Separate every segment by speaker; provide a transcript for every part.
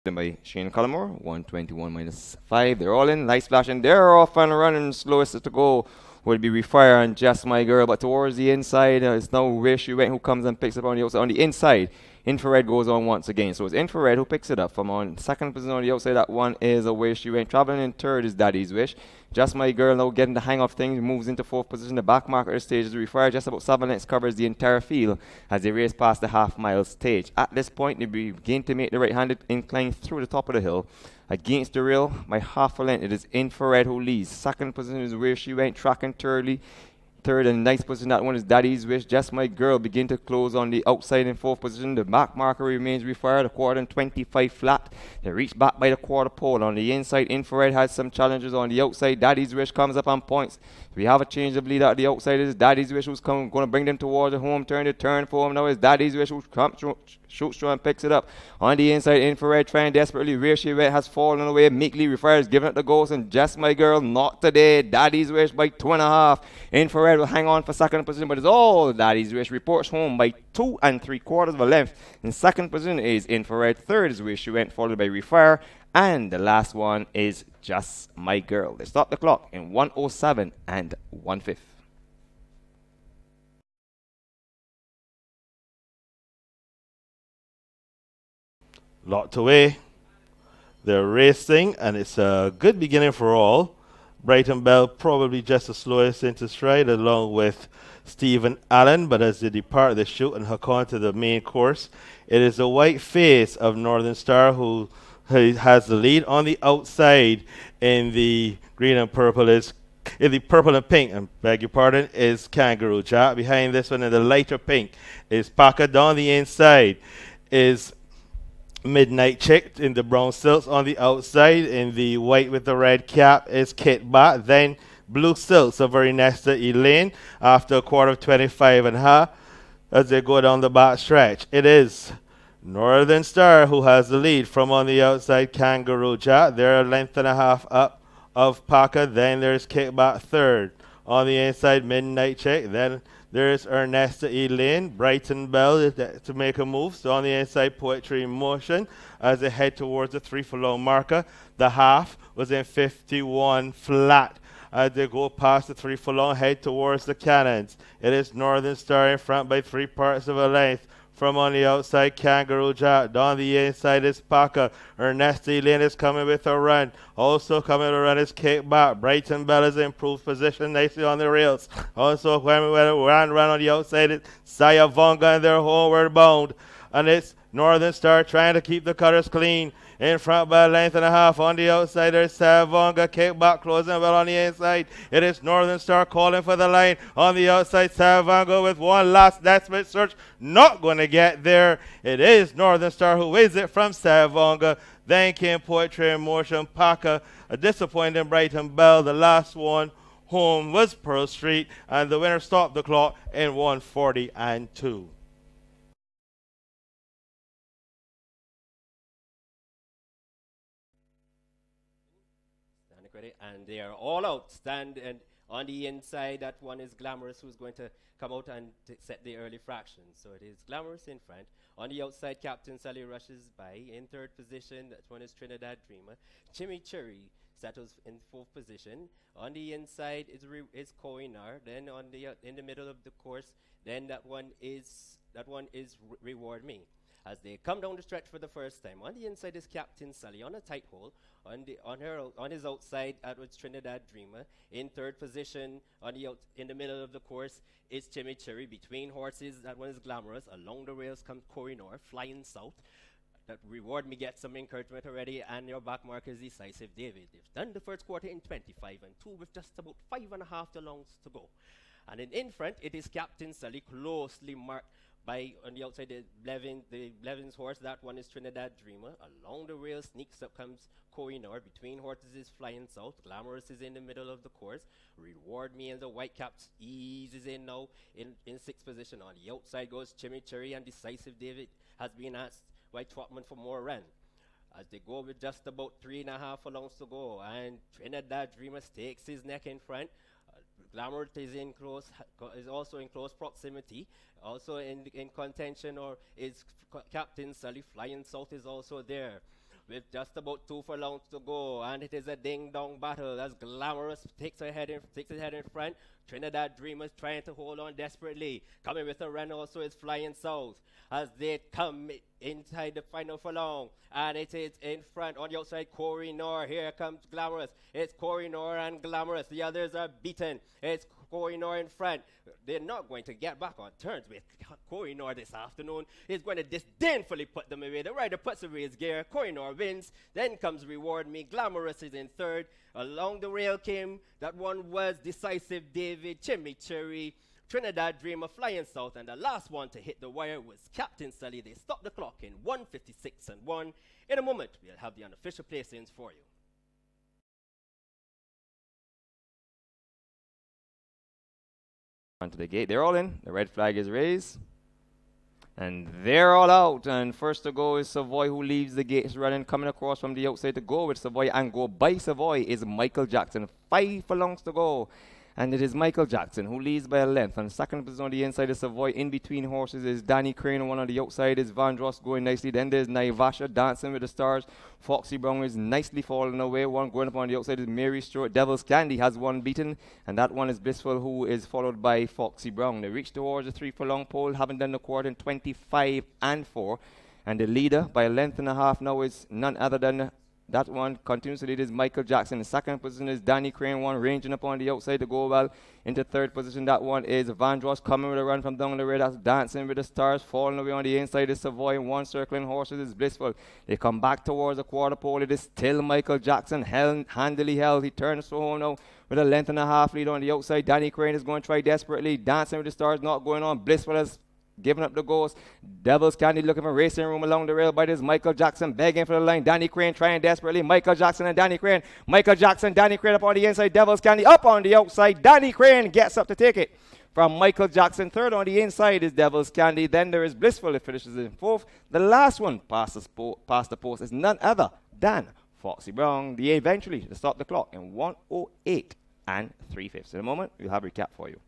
Speaker 1: Then by Shane Cullimore, 121 minus 5. They're all in. Nice splash, and they're off and running. Slowest to go will be Refire and Just My Girl. But towards the inside, it's now where she went who comes and picks it up on the outside. On the inside, Infrared goes on once again. So it's Infrared who picks it up from on second position on the outside. That one is a Where She Went. Traveling in third is Daddy's Wish. Just My Girl now getting the hang of things, moves into fourth position. The back marker stage is Refire. Just about 7 lengths covers the entire field as they race past the half-mile stage. At this point, they begin to make the right-handed incline through the top of the hill. Against the rail, by half a length, it is Infrared who leads. Second position is Where She Went, tracking thirdly. Third and ninth position, that one is Daddy's Wish. Just My Girl begin to close on the outside in fourth position. The back marker remains Refire, the quarter and 25 flat. They reach back by the quarter pole. On the inside, Infrared has some challenges. On the outside, Daddy's Wish comes up on points. We have a change of lead at the outside. It is Daddy's Wish who's going to bring them towards the home turn. The turn for him now is Daddy's Wish who shoots through and picks it up. On the inside, Infrared trying desperately. Where She Went has fallen away. Meekly Refire is giving it the ghost, and Just My Girl not today. Daddy's Wish by 2.5. Infrared will hang on for second position, but it's all Daddy's Wish. Reports home by 2 3/4 of a length. In second position is Infrared. Third is Where She Went, followed by Refire. And the last one is Just My Girl. They stop the clock in 1:07 and 1/5.
Speaker 2: Locked away. They're racing, and it's a good beginning for all. Brighton Bell probably just the slowest into stride, along with Stephen Allen, but as they depart the chute and hook on to the main course, it is the white face of Northern Star who has the lead. On the outside in the green and purple is in the purple and pink, and beg your pardon, is Kangaroo Jack. Behind this one in the lighter pink is Paca. Down the inside is Midnight Chick in the brown silks. On the outside in the white with the red cap is Kit Bat. Then blue silks of very Nesta Elaine after a quarter of 25.5 as they go down the back stretch. It is Northern Star who has the lead. From on the outside, Kangaroo Jack. They're a length and a half up of Paca. Then there's Kit Bat third. On the inside, Midnight Chick. Then there's Ernesta Elaine. Brighton Bell to make a move. So on the inside, Poetry in Motion as they head towards the 3 furlong marker. The half was in 51 flat. As they go past the 3 furlong, head towards the cannons. It is Northern Star in front by 3/4 of a length. From on the outside, Kangaroo Jack. Down the inside is Paca. Ernest Elaine is coming with a run. Also coming to run is Kate Back. Brighton Bell is in improved position nicely on the rails. Also coming with a run on the outside is Sayavonga, and they're homeward bound. And it's Northern Star trying to keep the cutters clean. In front by a length and a half. On the outside, there's Savonga. Kickback closing well on the inside. It is Northern Star calling for the line. On the outside, Savonga with one last desperate search. Not going to get there. It is Northern Star who wins it from Savonga. Then came Poetry in Motion. Paca, a disappointing Brighton Bell. The last one home was Pearl Street. And the winner stopped the clock in 1:40.2.
Speaker 3: And they are all out. Stand and on the inside, that one is Glamorous, who's going to come out and set the early fraction. So it is Glamorous in front. On the outside, Captain Sally rushes by. In third position, that one is Trinidad Dreamer. Chimichurri settles in fourth position. On the inside is Koinar. Then on the in the middle of the course, then that one is Reward Me. As they come down the stretch for the first time. On the inside is Captain Sally on a tight hole. On his outside, that was Trinidad Dreamer. In third position, in the middle of the course, is Chimichurri. Between horses, that one is Glamorous. Along the rails comes Korinor, flying south. That Reward Me gets some encouragement already, and your back mark is Decisive David. They've done the first quarter in 25-2 with just about 5.5 furlongs to go. And in front, it is Captain Sally, closely marked by on the outside the Levin's horse. That one is Trinidad Dreamer. Along the rail sneaks up comes Koinor. Between horses is Flying South. Glamorous is in the middle of the course. Reward Me and the white caps eases in now in sixth position. On the outside goes Chimichurri, and Decisive David has been asked by Trotman for more run. As they go with just about 3.5 furlongs to go, and Trinidad Dreamer stakes his neck in front. Glamour is also in close proximity. Also in contention or is Captain Sally. Flying South is also there. with just about 2 furlongs to go, and it is a ding-dong battle as Glamorous takes it head in front. Trinidad Dreamers trying to hold on desperately. Coming with a run also is Flying South as they come inside the final furlong, and it is in front on the outside Corey Nor. Here comes Glamorous. It's Corey Nor and Glamorous. The others are beaten. It's Corey Nor in front. They're not going to get back on turns with Corey Nor this afternoon. He's going to disdainfully put them away. The rider puts away his gear. Corey Nor wins. Then comes Reward Me. Glamorous is in third. Along the rail came, that one was Decisive David, Chimichurri, Trinidad Dreamer, Flying South, and the last one to hit the wire was Captain Sully. They stopped the clock in 1:56 and 1. In a moment, we'll have the unofficial placings for you.
Speaker 1: Onto the gate. They're all in. The red flag is raised. And they're all out. And first to go is Savoy, who leaves the gates running. Coming across from the outside to go with Savoy and go by Savoy is Michael Jackson. 5 furlongs to go. And it is Michael Jackson who leads by a length. On second position on the inside is Savoy. In between horses is Danny Crane. One on the outside is Vandross going nicely. Then there's Naivasha Dancing with the Stars. Foxy Brown is nicely falling away. One going up on the outside is Mary Stewart. Devil's Candy has one beaten. And that one is Blissful, who is followed by Foxy Brown. They reach towards the 3 furlong pole. Haven't done the quarter in 25 and 4. And the leader by a length and a half now is none other than that one continues to lead is Michael Jackson. In second position is Danny Crane, one ranging up on the outside to go well. Into third position, that one is Vandross coming with a run from down the road. That's Dancing with the Stars. Falling away on the inside is Savoy. And one circling horses is Blissful. They come back towards the quarter pole. It is still Michael Jackson. Handily held. He turns to home now with a length and a half lead on the outside. Danny Crane is going to try desperately. Dancing with the Stars not going on. Blissful has giving up the ghost. Devil's Candy looking for racing room along the rail, but it's Michael Jackson begging for the line. Danny Crane trying desperately. Michael Jackson and Danny Crane. Michael Jackson, Danny Crane up on the inside. Devil's Candy up on the outside. Danny Crane gets up to take it from Michael Jackson. Third on the inside is Devil's Candy. Then there is Blissful. It finishes in fourth. The last one past the post is none other than Foxy Brown. They eventually to stop the clock in 1:08 and 3/5. In a moment, we'll have a recap for you.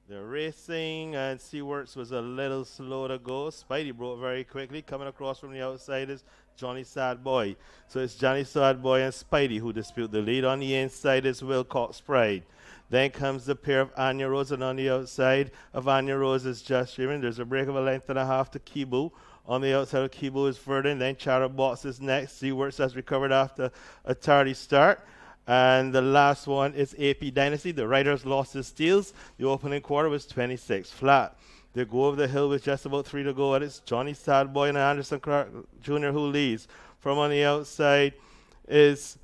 Speaker 2: The racing and Seaworks was a little slow to go. Spidey broke very quickly. Coming across from the outside is Johnny Sad Boy. So it's Johnny Sad Boy and Spidey who dispute the lead. On the inside is Wilcox Pride. Then comes the pair of Anya Rose, and on the outside of Anya Rose is Just Dreaming. There's a break of a length and a half to Kibu. On the outside of Kibu is Verdun. Then Chatterbox is next. Seaworks has recovered after a tardy start. And the last one is AP Dynasty. The riders lost his steals. The opening quarter was 26 flat. They go over the hill with just about 3 to go. And it's Johnny Sadboy and Anderson Clark Jr. who leads. From on the outside is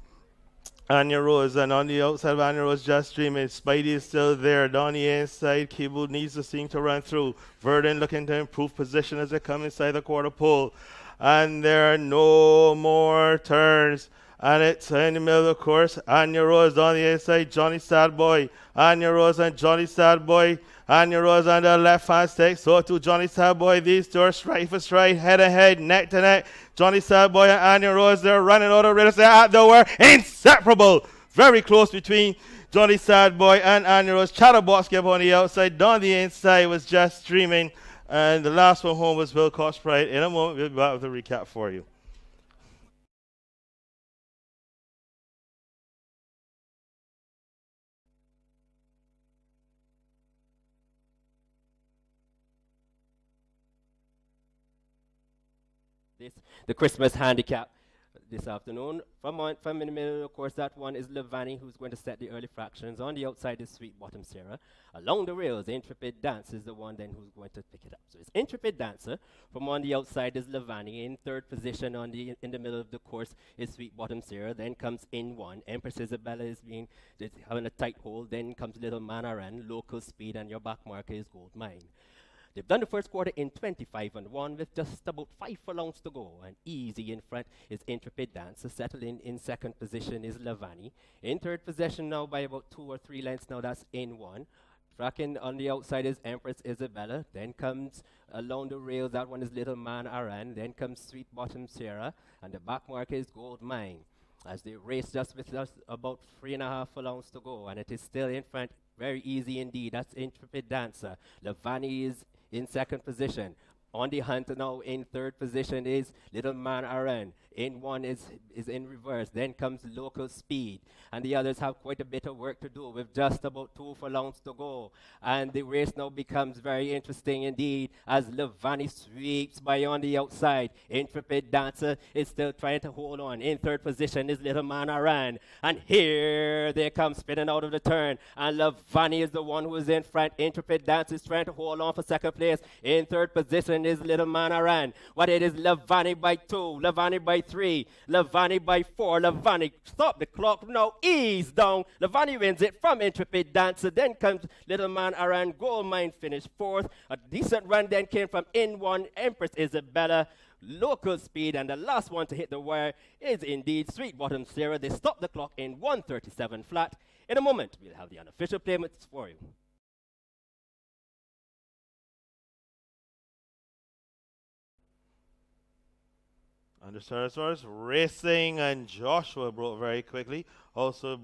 Speaker 2: Anya Rose. And on the outside of Anya Rose, Just Dreaming. Spidey is still there. Down the inside, Kibu needs to seem to run through. Verdun looking to improve position as they come inside the quarter pole. And there are no more turns. And it's in the middle, of course. Anya Rose on the inside, Johnny Sadboy. Anya Rose and Johnny Sadboy. Anya Rose on the left-hand stick. So to Johnny Sadboy. These two are stride for stride, head-to-head, neck-to-neck. Johnny Sadboy and Anya Rose, they're running out of race. They're at the wire. Inseparable. Very close between Johnny Sadboy and Anya Rose. Chatterbox kept on the outside. Down the inside was Just Dreaming. And the last one home was Wilcox Pride. In a moment, we'll be back with a recap for you.
Speaker 3: The Christmas handicap this afternoon. From in the middle, of course, that one is Levani, who's going to set the early fractions. On the outside is Sweet Bottom Sarah. Along the rails, Intrepid Dance is the one then who's going to pick it up. So it's Intrepid Dancer. From on the outside is Levani. In third position in the middle of the course is Sweet Bottom Sarah. Then comes In One. Empress Isabella is having a tight hold. Then comes Little Manaran, Local Speed, and your back marker is Gold Mine. They've done the first quarter in 25 and 1 with just about 5 furlongs to go. And easy in front is Intrepid Dancer. Settling in second position is Lavani. In third position now by about 2 or 3 lengths now, that's In One. Tracking on the outside is Empress Isabella. Then comes along the rails, that one is Little Man Aran. Then comes Sweet Bottom Sarah. And the back marker is Gold Mine. As they race just with us about 3.5 furlongs to go. And it is still in front Very easy indeed. That's Intrepid Dancer. Lavani is in second position. On the hunt now in third position is Little Man Aaron. In one is in reverse. Then comes Local Speed. And the others have quite a bit of work to do with just about 2 furlongs to go. And the race now becomes very interesting indeed as Lavani sweeps by on the outside. Intrepid Dancer is still trying to hold on. In third position is Little Man Aaron. And here they come spinning out of the turn. And Lavani is the one who is in front. Intrepid Dancer is trying to hold on for second place. In third position is Little Man Aaron. But it is Lavani by 2, Lavani by 3, Lavani by 4. Lavani, stop the clock now, ease down. Lavani wins it from Intrepid Dancer. Then comes Little Man Aaron. Gold Mine finished fourth. A decent run then came from In One, Empress Isabella, Local Speed, and the last one to hit the wire is indeed Sweet Bottom Sarah. They stopped the clock in 1:37 flat. In a moment, we'll have the unofficial payments for you.
Speaker 2: Understars Racing and Joshua broke very quickly. Also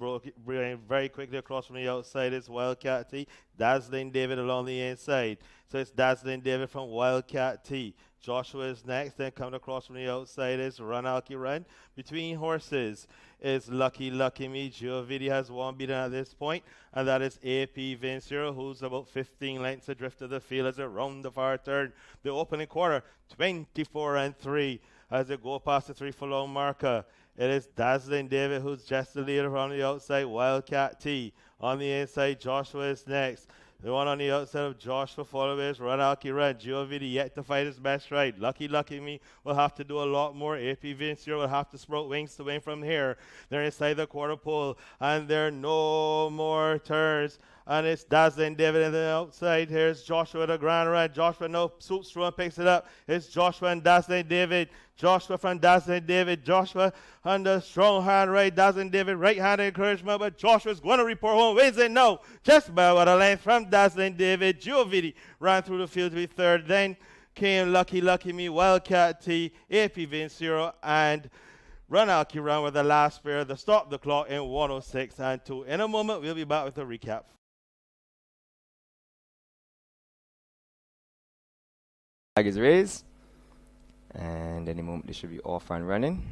Speaker 2: very quickly across from the outside is Wildcat T. Dazzling David along the inside. So it's Dazzling David from Wildcat T. Joshua is next. Then coming across from the outside is Run Alki Run. Between horses is Lucky Me. Giovidi has one beaten at this point, and that is AP Vincero, who's about 15 lengths adrift of the field as it round the far turn. The opening quarter, 24-3. As they go past the 3 furlong marker, it is Dazzling David who's just the leader on the outside. Wildcat T on the inside. Joshua is next. The one on the outside of Joshua followed is Run Alki Run. Giovidi yet to fight his best ride. Lucky Me will have to do a lot more. AP Vincero will have to sprout wings to win from here. They're inside the quarter pole, and there are no more turns. And it's Dazzling David on the outside. Here's Joshua the grand run. Joshua now swoops through and picks it up. It's Joshua and Dazzling David. Joshua from Dazzling David. Joshua on the strong hand right. Dazzling David right hand encouragement. But Joshua's going to report home. Wins it now. Just by about a length from Dazzling David. Giovidi ran through the field to be third. Then came Lucky Me, Wildcat T, AP Vincero, and Run Alki Run with the last pair. The stop the clock in 106-2. In a moment, we'll be back with a recap.
Speaker 1: Flag is raised, and any moment they should be off and running.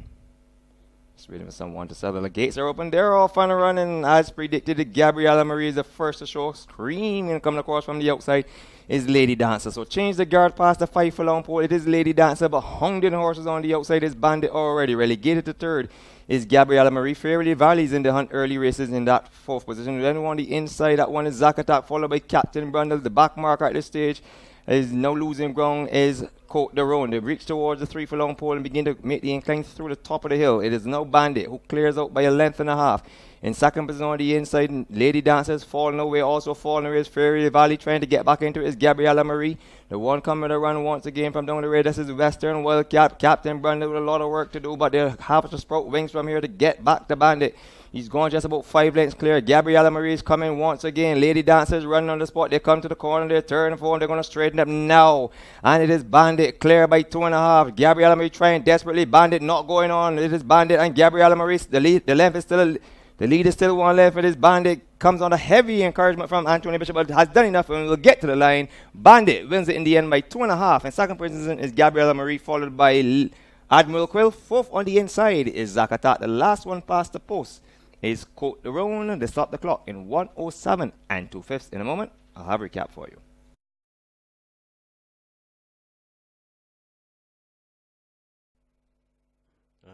Speaker 1: Just waiting for someone to settle. The gates are open. They're off and running as predicted. Gabriella Marie is the first to show. Screaming coming across from the outside is Lady Dancer. So change the guard past the 5 furlong pole. It is Lady Dancer, but Hungry horses on the outside is Bandit already. Relegated to third is Gabriella Marie. Fairly Valley's in the hunt early races in that 4th position. Then on the inside, that one is Zakatak, followed by Captain Brundle. The back marker at this stage is now losing ground is Cote de Rhone. They reach towards the 3 furlong pole and begin to make the incline through the top of the hill. It is now Bandit who clears out by a length and a half. In second position on the inside, Lady Dancers falling away. Also falling away is Fairy Valley. Trying to get back into it is Gabriella Marie. The one coming to run once again from down the way. This is Western Wildcat. Captain Brandon with a lot of work to do, but they have to sprout wings from here to get back to Bandit. He's gone just about 5 lengths clear. Gabriella Marie is coming once again. Lady Dancers running on the spot. They come to the corner. They turn and forward. They're going to straighten up now. And it is Bandit clear by 2.5. Gabriella Marie trying desperately. Bandit not going on. It is Bandit and Gabriella Marie. The length is still the lead is still 1 length. It is Bandit. Comes on a heavy encouragement from Anthony Bishop, but has done enough and will get to the line. Bandit wins it in the end by 2.5. And second position is Gabriella Marie, followed by Admiral Quill. Fourth on the inside is Zakatat. The last one past the post is Cote de Rhone. They stop the clock in 1:07 2/5. In a moment, I'll have a recap for you.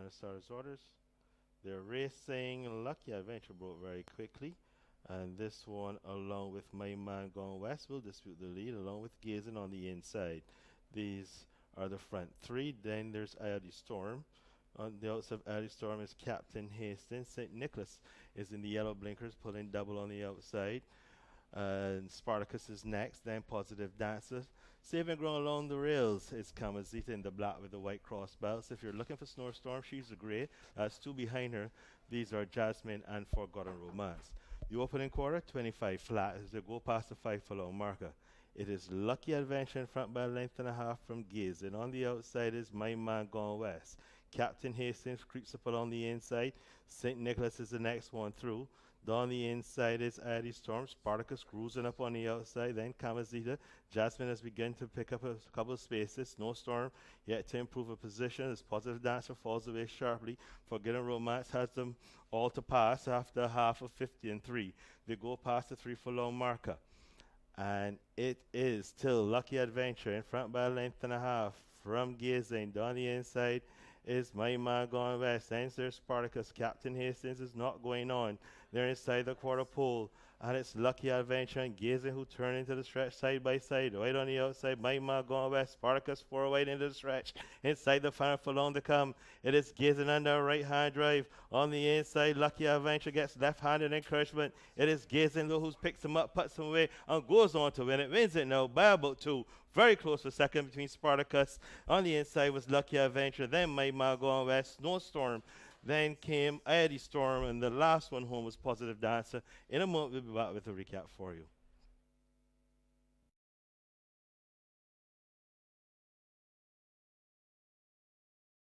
Speaker 2: Starters orders. They're racing Lucky Adventure broke very quickly. And this one, along with My Man Gone West, will dispute the lead, along with Gazing on the inside. These are the front 3. Then there's Iody Storm. On the outside of Iody Storm is Captain Hastings. St. Nicholas is in the yellow blinkers, pulling double on the outside. And Spartacus is next. Then Positive Dancer. Saving ground along the rails is Kamazita in the black with the white cross belts. If you're looking for Snowstorm, she's the grey. That's 2 behind her. These are Jasmine and Forgotten Romance. The opening quarter, 25 flat as they go past the 5 furlong marker. It is Lucky Adventure in front by a length and a half from Giz. And on the outside is My Man Gone West. Captain Hastings creeps up along the inside. St. Nicholas is the next one through. Down the inside is Eddie Storm. Spartacus cruising up on the outside. Then Kamazita. Jasmine has begun to pick up a couple of spaces. Snowstorm yet to improve a position. As Positive Dancer falls away sharply. Forgetting Romance has them all to pass after a half of 50 and 3. They go past the 3 furlong marker. And it is still Lucky Adventure in front by a length and a half from Gazing. Down the inside is My Man Gone West. Then there's Spartacus. Captain Hastings is not going on. They're inside the quarter pole. And it's Lucky Adventure and Gazing who turn into the stretch side by side. Right on the outside, My Man Gone West. Spartacus 4 wide into the stretch. Inside the final furlong to come. It is Gazing under a right hand drive. On the inside, Lucky Adventure gets left handed encouragement. It is Gazing though who picks him up, puts him away, and goes on to win it. Wins it now by about 2. Very close for second between Spartacus. On the inside was Lucky Adventure. Then My Man Gone West. Snowstorm. Then came Eddie Storm. And the last one home was Positive Dancer. In a moment, we'll be back with a recap for you.